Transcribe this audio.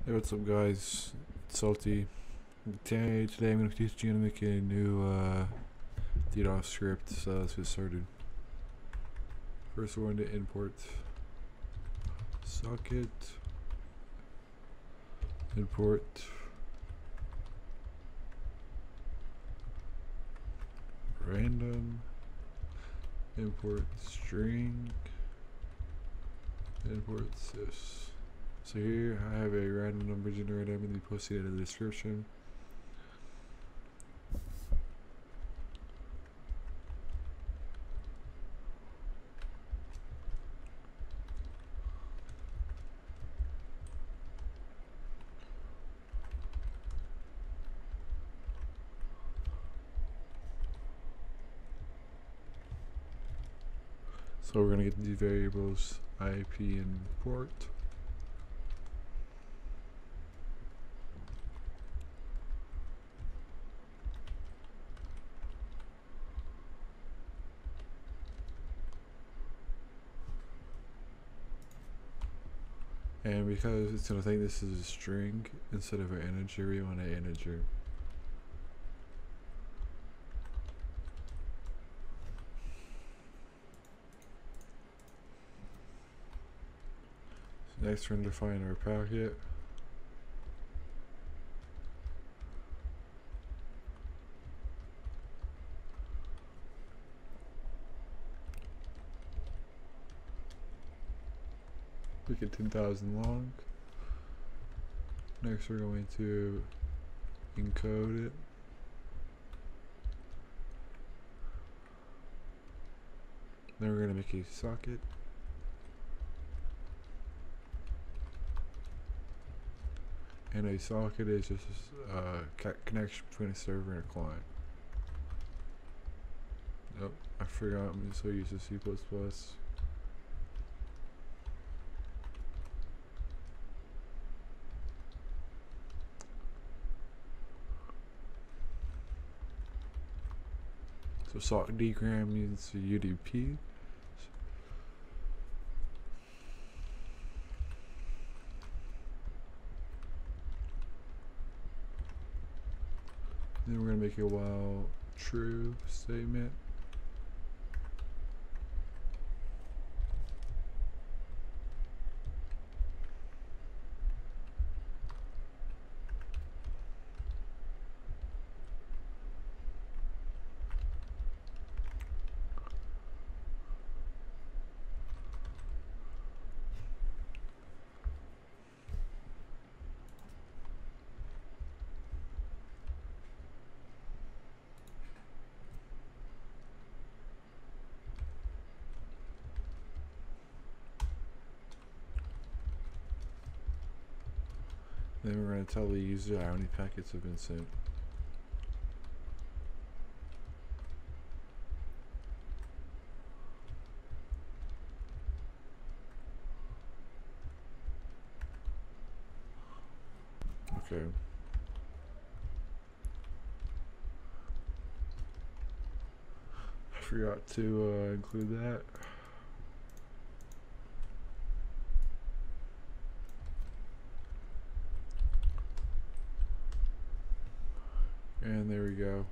Hey, what's up guys? It's Salty. Today I'm going to teach you how to make a new DDoS script, so let's get started. First we're going to import socket, import random, import string, import this. So here I have a random number generator. I'm going to be posting it in the description. So we're going to get these variables IP and port. And because it's going to think this is a string instead of an integer, we want an integer. So next we're going to define our packet. Make it 10,000 long. Next we're going to encode it. Then we're going to make a socket. And a socket is just a connection between a server and a client. Nope, I forgot, I'm so used to C++. So socket dgram means UDP. Then we're going to make a while true statement. Then we're going to tell the user how many packets have been sent. Okay. I forgot to include that. And there we go.